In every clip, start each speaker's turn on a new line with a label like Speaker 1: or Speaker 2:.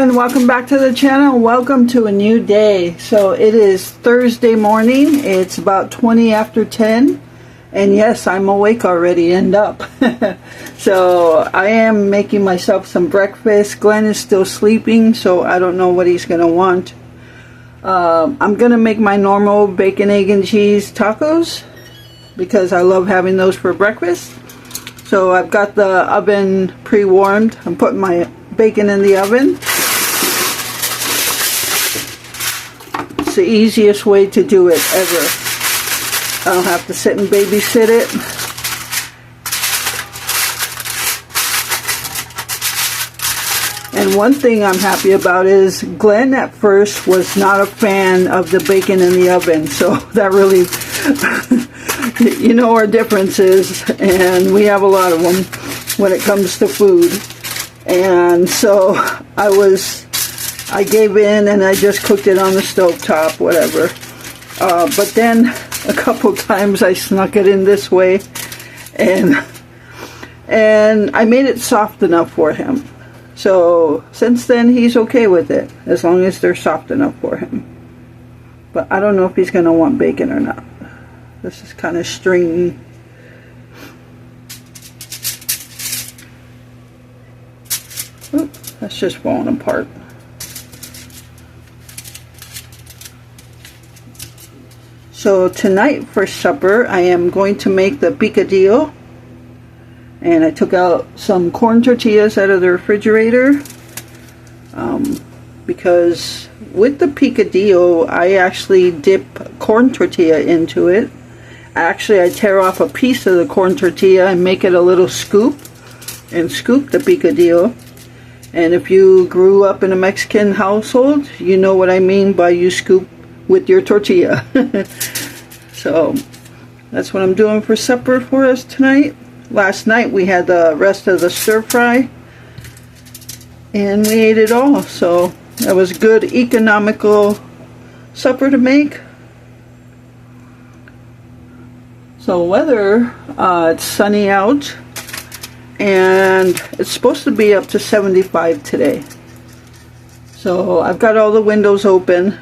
Speaker 1: everyone, welcome back to the channel. Welcome to a new day. So it is Thursday morning. It's about 20 after 10, and yes, I'm awake already and up. So I am making myself some breakfast. Glenn is still sleeping, so I don't know what he's gonna want. I'm gonna make my normal bacon, egg, and cheese tacos because I love having those for breakfast. So I've got the oven pre-warmed. I'm putting my bacon in the oven. It's the easiest way to do it ever. I don't have to sit and babysit it. And one thing I'm happy about is Glenn at first was not a fan of the bacon in the oven, so that really, you know, our differences, and we have a lot of them when it comes to food. And so I gave in and I just cooked it on the stove top, whatever. But then a couple times I snuck it in this way, and I made it soft enough for him. So since then he's okay with it, as long as they're soft enough for him. But I don't know if he's going to want bacon or not. This is kind of stringy. Oops, that's just falling apart. So tonight for supper I am going to make the picadillo, and I took out some corn tortillas out of the refrigerator because with the picadillo I actually dip corn tortilla into it. Actually, I tear off a piece of the corn tortilla and make it a little scoop and scoop the picadillo. And if you grew up in a Mexican household, you know what I mean by you scoop with your tortilla. So that's what I'm doing for supper for us tonight. Last night we had the rest of the stir fry and we ate it all. So that was a good economical supper to make. So weather, it's sunny out. And it's supposed to be up to 75 today. So I've got all the windows open.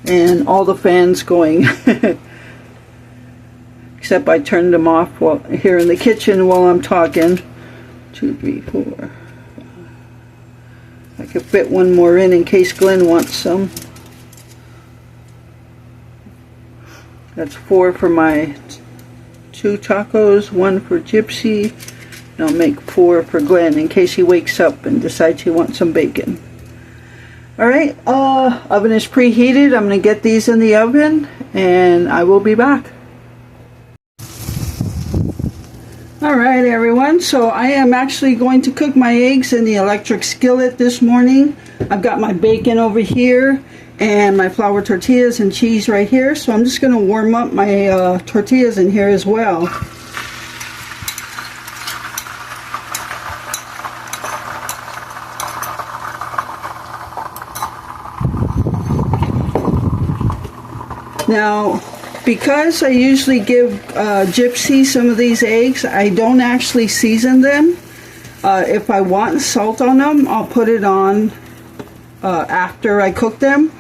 Speaker 1: And all the fans going. Except I turned them off here in the kitchen while I'm talking. 2, 3, 4. I could fit one more in case Glenn wants some. That's 4 for my 2 tacos, 1 for Gypsy, and I'll make 4 for Glenn in case he wakes up and decides he wants some bacon. Alright, oven is preheated. I'm going to get these in the oven and I will be back. Alright everyone, so I am actually going to cook my eggs in the electric skillet this morning. I've got my bacon over here and my flour tortillas and cheese right here, so I'm just going to warm up my tortillas in here as well. Now, because I usually give Gypsy some of these eggs, I don't actually season them. If I want salt on them, I'll put it on after I cook them.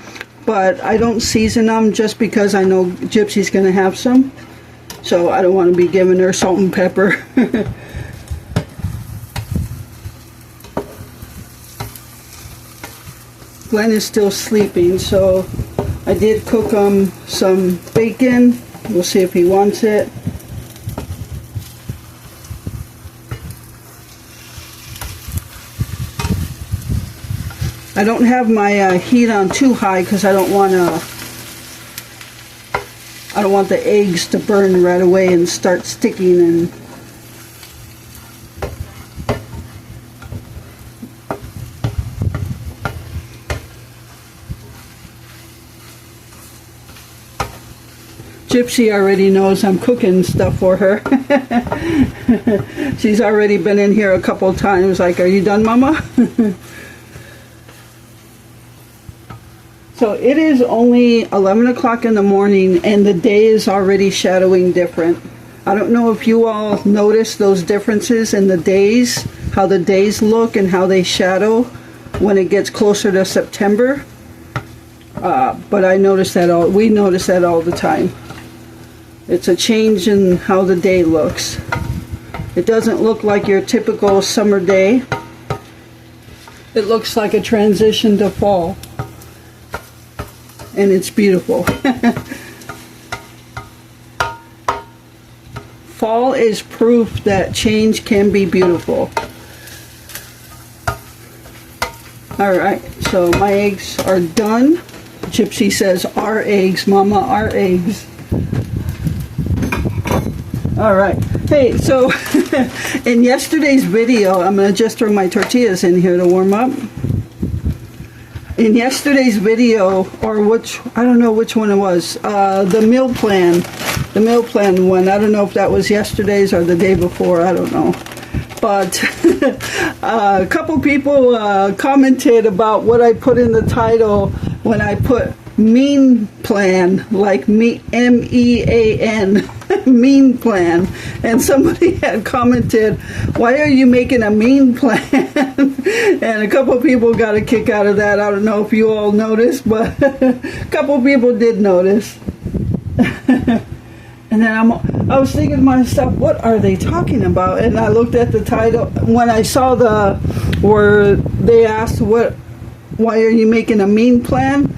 Speaker 1: But I don't season them just because I know Gypsy's going to have some. So I don't want to be giving her salt and pepper. Glenn is still sleeping, so I did cook him some bacon. We'll see if he wants it. I don't have my heat on too high because I don't want the eggs to burn right away and start sticking. And Gypsy already knows I'm cooking stuff for her. She's already been in here a couple times like, "Are you done, Mama?" So it is only 11 o'clock in the morning and the day is already shadowing different. I don't know if you all notice those differences in the days, how the days look and how they shadow when it gets closer to September. But I notice that we notice that all the time. It's a change in how the day looks. It doesn't look like your typical summer day. It looks like a transition to fall. And it's beautiful. Fall is proof that change can be beautiful. Alright, so my eggs are done. Gypsy says, our eggs, Mama, our eggs. Alright, hey, so in yesterday's video, I'm going to just throw my tortillas in here to warm up. In yesterday's video, or I don't know which one it was, the meal plan one, I don't know if that was yesterday's or the day before, I don't know. But a couple people commented about what I put in the title when I put mean plan, like me, M-E-A-N, mean plan. And somebody had commented, why are you making a mean plan? And a couple people got a kick out of that. I don't know if you all noticed, but a couple people did notice. And then I was thinking to myself, what are they talking about? And I looked at the title. When I saw where they asked, why are you making a mean plan?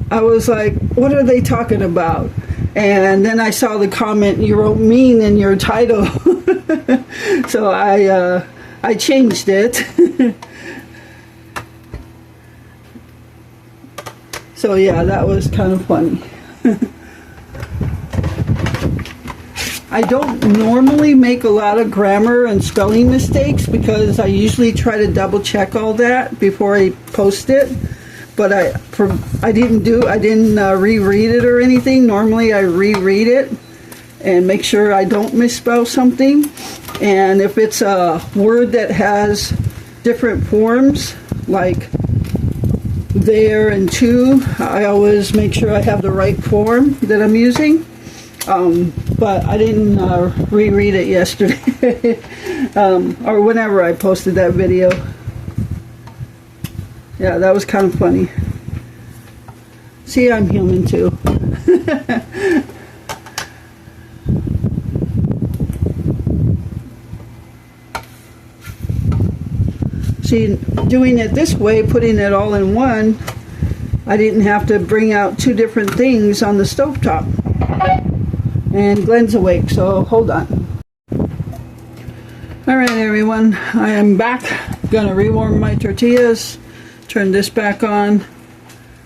Speaker 1: I was like, what are they talking about? And then I saw the comment, you wrote mean in your title. So I changed it. So yeah, that was kind of funny. I don't normally make a lot of grammar and spelling mistakes because I usually try to double check all that before I post it. But I didn't reread it or anything. Normally I reread it and make sure I don't misspell something. And if it's a word that has different forms, like there and to, I always make sure I have the right form that I'm using. But I didn't reread it yesterday or whenever I posted that video. Yeah, that was kind of funny. See, I'm human too. See, doing it this way, putting it all in one, I didn't have to bring out two different things on the stovetop. And Glenn's awake, so hold on. Alright everyone, I am back. Gonna rewarm my tortillas. Turn this back on.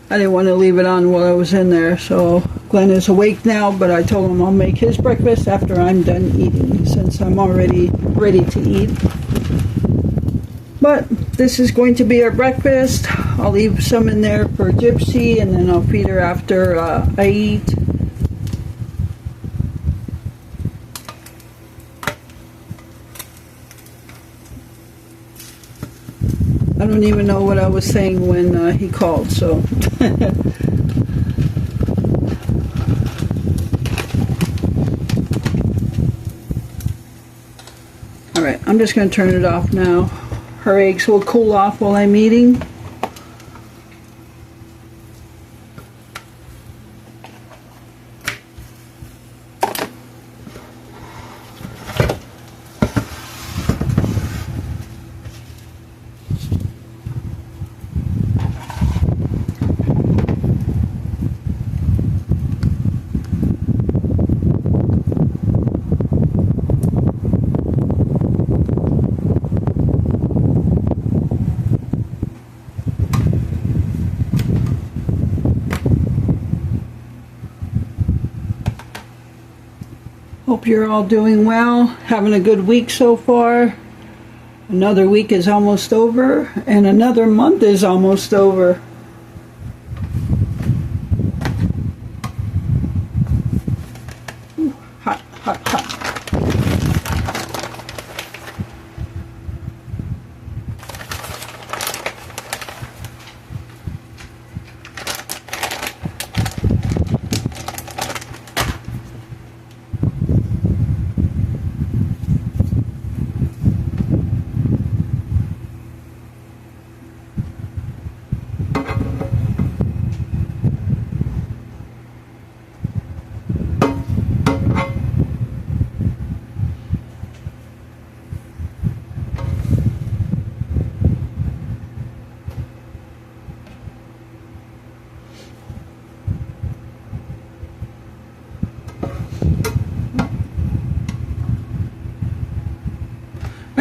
Speaker 1: I didn't want to leave it on while I was in there, so Glenn is awake now, but I told him I'll make his breakfast after I'm done eating, since I'm already ready to eat. But this is going to be our breakfast. I'll leave some in there for Gypsy, and then I'll feed her after I eat. I don't even know what I was saying when he called, so. Alright, I'm just going to turn it off now. Her eggs will cool off while I'm eating. Hope you're all doing well, having a good week so far. Another week is almost over, and another month is almost over. Ooh, hot, hot, hot.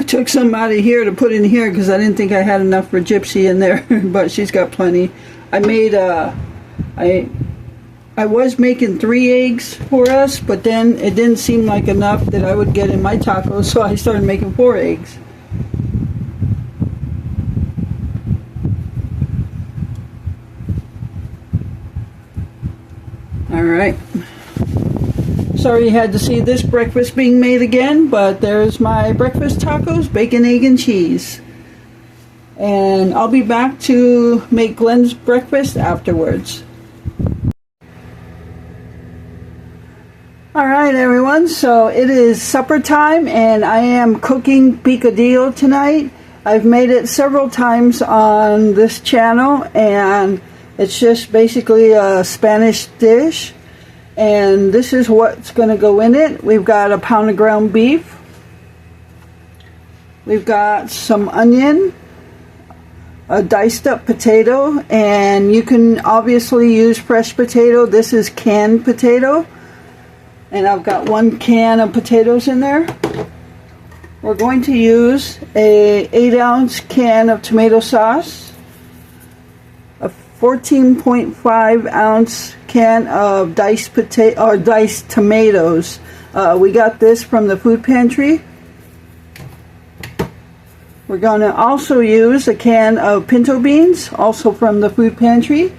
Speaker 1: I took some out of here to put in here because I didn't think I had enough for Gypsy in there, but she's got plenty. I made I was making 3 eggs for us, but then it didn't seem like enough that I would get in my tacos, so I started making 4 eggs. Alright. Sorry you had to see this breakfast being made again, but there's my breakfast tacos, bacon, egg, and cheese. And I'll be back to make Glenn's breakfast afterwards. Alright everyone, so it is supper time and I am cooking picadillo tonight. I've made it several times on this channel and it's just basically a Spanish dish. And this is what's going to go in it. We've got a pound of ground beef. We've got some onion, a diced up potato, and you can obviously use fresh potato. This is canned potato. And I've got 1 can of potatoes in there. We're going to use a 8-ounce can of tomato sauce, a 14.5 ounce can of diced potato or diced tomatoes. We got this from the food pantry. We're going to also use a can of pinto beans, also from the food pantry.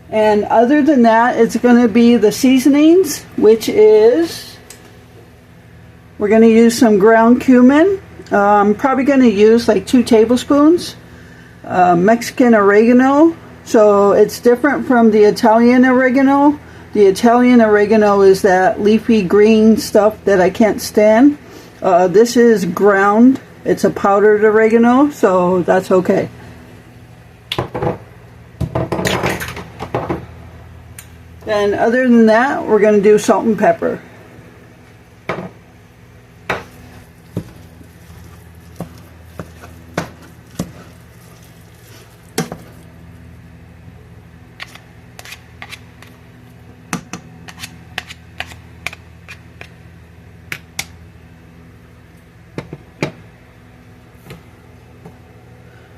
Speaker 1: And other than that, it's going to be the seasonings, which is, we're going to use some ground cumin. I'm probably going to use like 2 tablespoons. Mexican oregano. So it's different from the Italian oregano. The Italian oregano is that leafy green stuff that I can't stand. This is ground. It's a powdered oregano, so that's okay. And other than that, we're going to do salt and pepper.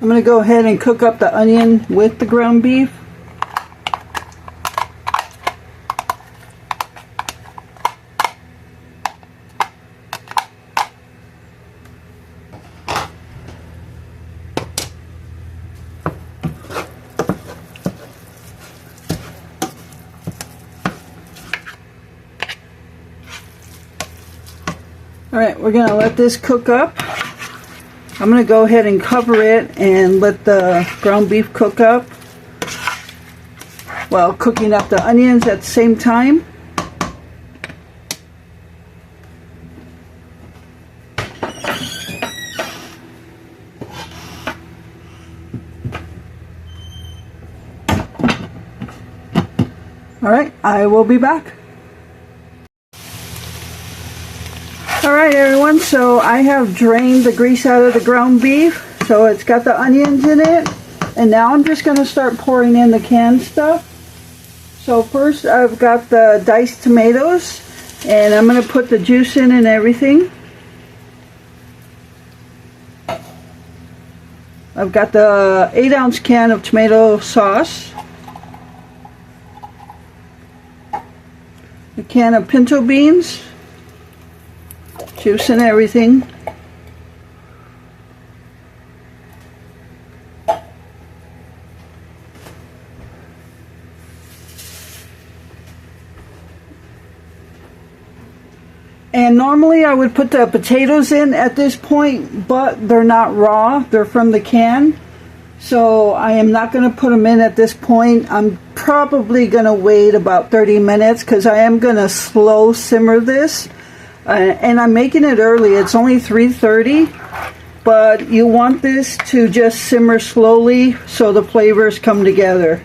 Speaker 1: I'm going to go ahead and cook up the onion with the ground beef. Alright, we're going to let this cook up. I'm going to go ahead and cover it and let the ground beef cook up while cooking up the onions at the same time. Alright, I will be back. Alright everyone, so I have drained the grease out of the ground beef, so it's got the onions in it, and now I'm just going to start pouring in the canned stuff. So first I've got the diced tomatoes, and I'm going to put the juice in and everything. I've got the 8-ounce can of tomato sauce, a can of pinto beans, juice and everything. And normally I would put the potatoes in at this point, but they're not raw, they're from the can. So I am not going to put them in at this point. I'm probably going to wait about 30 minutes because I am going to slow simmer this. And I'm making it early. It's only 3:30, but you want this to just simmer slowly so the flavors come together.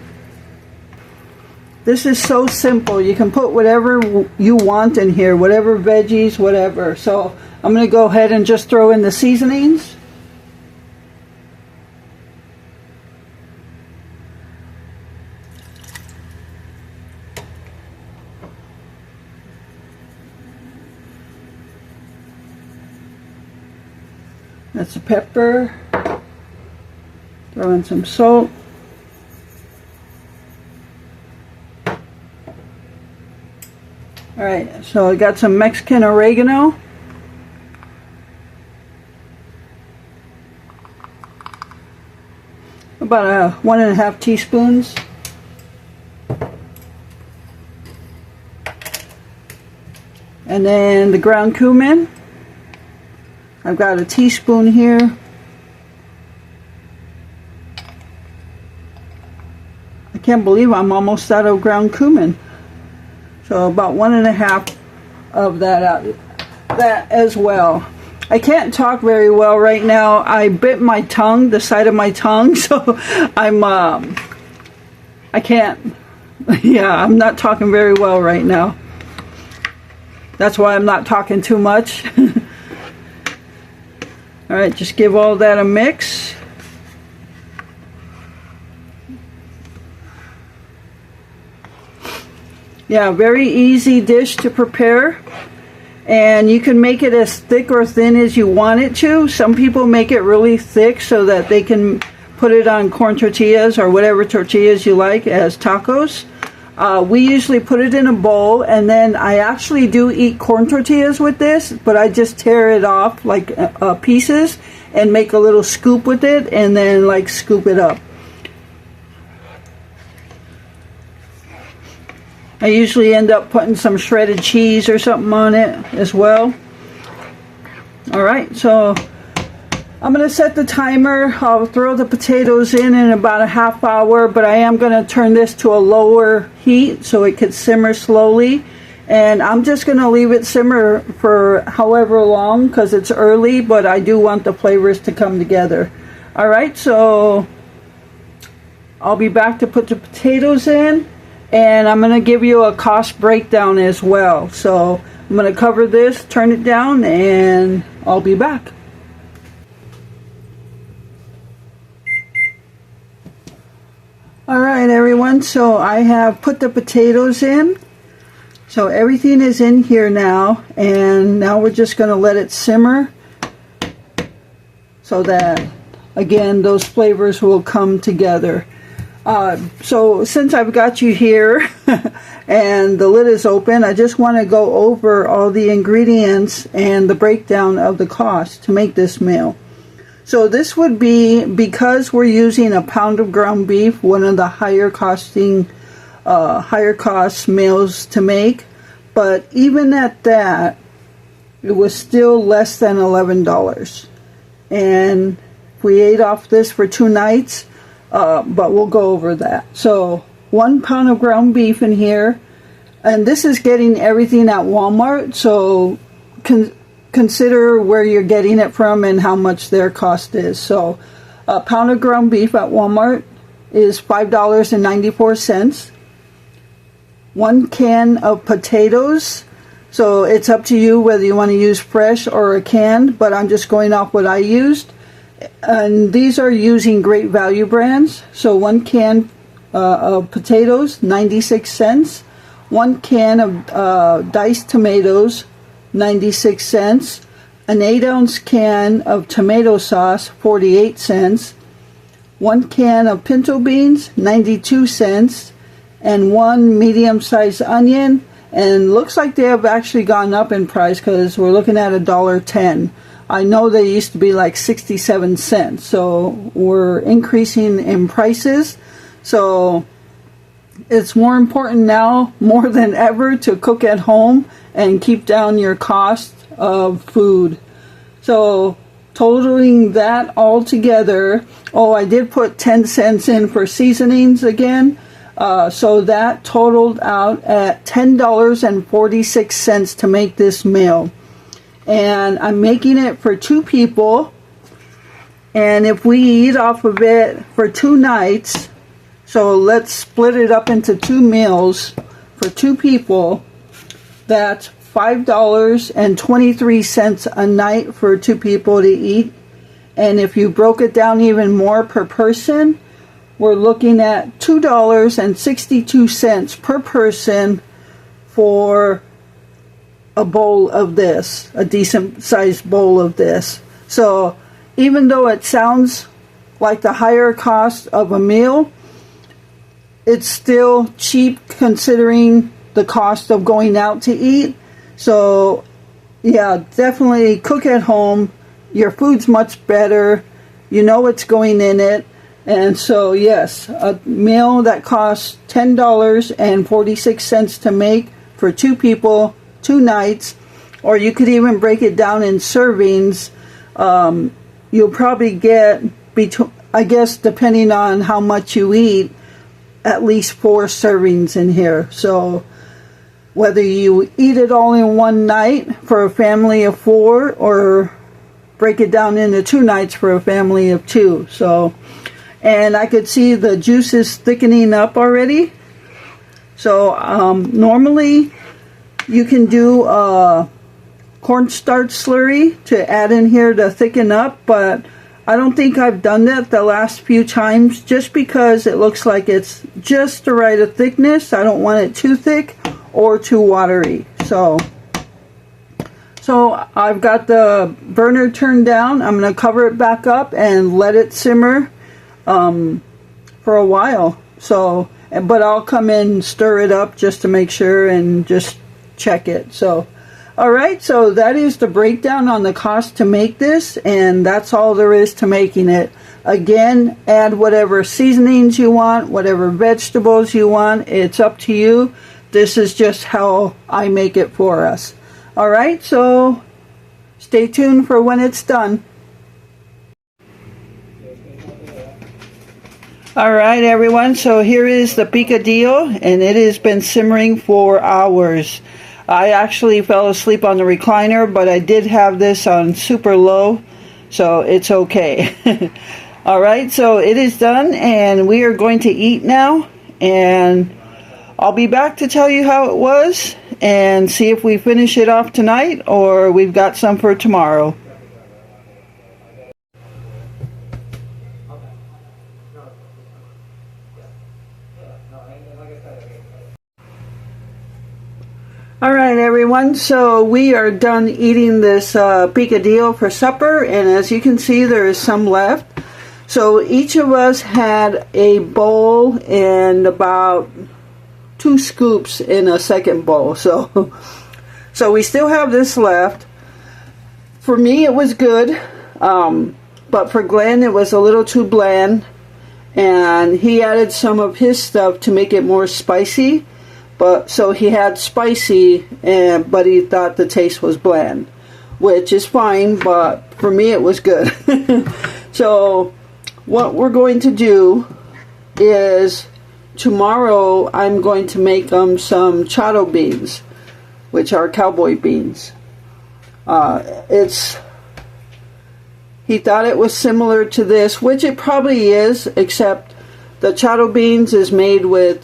Speaker 1: This is so simple. You can put whatever you want in here, whatever veggies, whatever. So I'm going to go ahead and just throw in the seasonings. That's the pepper. Throw in some salt. Alright, so I got some Mexican oregano. About 1.5 teaspoons. And then the ground cumin. I've got a teaspoon here. I can't believe I'm almost out of ground cumin. So about 1.5 of that as well. I can't talk very well right now. I bit my tongue, the side of my tongue, so I can't, yeah, I'm not talking very well right now. That's why I'm not talking too much. Alright, just give all that a mix. Yeah, very easy dish to prepare, and you can make it as thick or thin as you want it to. Some people make it really thick so that they can put it on corn tortillas or whatever tortillas you like as tacos. We usually put it in a bowl, and then I actually do eat corn tortillas with this, but I just tear it off like pieces and make a little scoop with it, and then like scoop it up. I usually end up putting some shredded cheese or something on it as well. Alright, so I'm going to set the timer. I'll throw the potatoes in about a half hour, but I am going to turn this to a lower heat so it could simmer slowly. And I'm just going to leave it simmer for however long because it's early, but I do want the flavors to come together. Alright, so I'll be back to put the potatoes in. And I'm going to give you a cost breakdown as well. So I'm going to cover this, turn it down, and I'll be back. Alright everyone, so I have put the potatoes in. So everything is in here now, and now we're just going to let it simmer so that, again, those flavors will come together. So since I've got you here and the lid is open, I just want to go over all the ingredients and the breakdown of the cost to make this meal. So this would be, because we're using a pound of ground beef, one of the higher cost meals to make, but even at that, it was still less than $11. And we ate off this for 2 nights. But we'll go over that. So 1 pound of ground beef in here, and this is getting everything at Walmart, so consider where you're getting it from and how much their cost is. So a pound of ground beef at Walmart is $5.94. 1 can of potatoes, so it's up to you whether you want to use fresh or a canned, but I'm just going off what I used. And these are using Great Value brands. So 1 can of potatoes, 96 cents. 1 can of diced tomatoes, 96 cents. An 8-ounce can of tomato sauce, 48 cents. 1 can of pinto beans, 92 cents. And 1 medium-sized onion. And looks like they have actually gone up in price because we're looking at $1.10. I know they used to be like 67 cents, so we're increasing in prices. So it's more important now, more than ever, to cook at home and keep down your cost of food. So totaling that all together, oh, I did put 10 cents in for seasonings again. So that totaled out at $10.46 to make this meal. And I'm making it for 2 people, and if we eat off of it for 2 nights, so let's split it up into 2 meals for 2 people, that's $5.23 a night for 2 people to eat. And if you broke it down even more per person, we're looking at $2.62 per person for a bowl of this, a decent sized bowl of this. So even though it sounds like the higher cost of a meal, it's still cheap considering the cost of going out to eat. So yeah, definitely cook at home. Your food's much better. You know what's going in it. And so yes, a meal that costs $10.46 to make for 2 people, 2 nights, or you could even break it down in servings. You'll probably get, I guess depending on how much you eat, at least 4 servings in here. So whether you eat it all in one night for a family of 4, or break it down into 2 nights for a family of 2. So, and I could see the juices thickening up already. So normally you can do cornstarch slurry to add in here to thicken up, but I don't think I've done that the last few times, just because it looks like it's just the right of thickness. I don't want it too thick or too watery. So I've got the burner turned down. I'm going to cover it back up and let it simmer for a while. So, but I'll come in and stir it up just to make sure and just check it. So alright, so that is the breakdown on the cost to make this, and that's all there is to making it. Again, add whatever seasonings you want, whatever vegetables you want, it's up to you. This is just how I make it for us. Alright, so stay tuned for when it's done. Alright everyone, so here is the picadillo, and it has been simmering for hours. I actually fell asleep on the recliner, but I did have this on super low, so it's okay. Alright, so it is done, and we are going to eat now, and I'll be back to tell you how it was, and see if we finish it off tonight, or we've got some for tomorrow. Alright everyone, so we are done eating this picadillo for supper, and as you can see there is some left. So each of us had a bowl and about 2 scoops in a second bowl. So we still have this left. For me it was good, but for Glenn it was a little too bland, and he added some of his stuff to make it more spicy. But so he had spicy, but he thought the taste was bland, which is fine, but for me it was good. So what we're going to do is tomorrow I'm going to make some chado beans, which are cowboy beans. He thought it was similar to this, which it probably is, except the chado beans is made with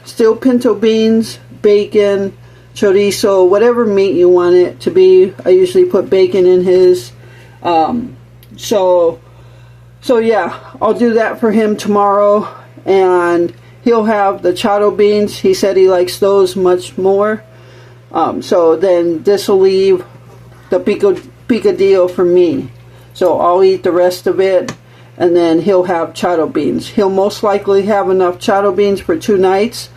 Speaker 1: steel pinto beans, bacon, chorizo, whatever meat you want it to be. I usually put bacon in his. So yeah, I'll do that for him tomorrow, and he'll have the chado beans. He said he likes those much more. So then this will leave the picadillo for me. So I'll eat the rest of it, and then he'll have chado beans. He'll most likely have enough chado beans for 2 nights.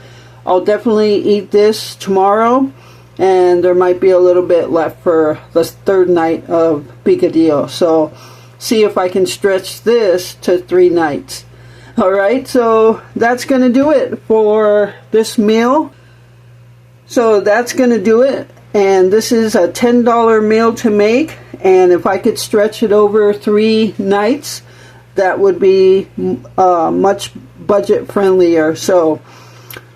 Speaker 1: I'll definitely eat this tomorrow, and there might be a little bit left for the 3rd night of picadillo. So see if I can stretch this to 3 nights. Alright, so that's going to do it for this meal. So that's going to do it, and this is a $10 meal to make, and if I could stretch it over 3 nights, that would be much budget friendlier. So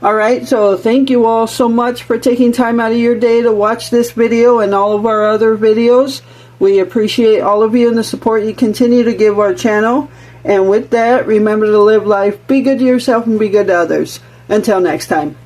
Speaker 1: alright, so thank you all so much for taking time out of your day to watch this video and all of our other videos. We appreciate all of you and the support you continue to give our channel. And with that, remember to live life, be good to yourself, and be good to others. Until next time.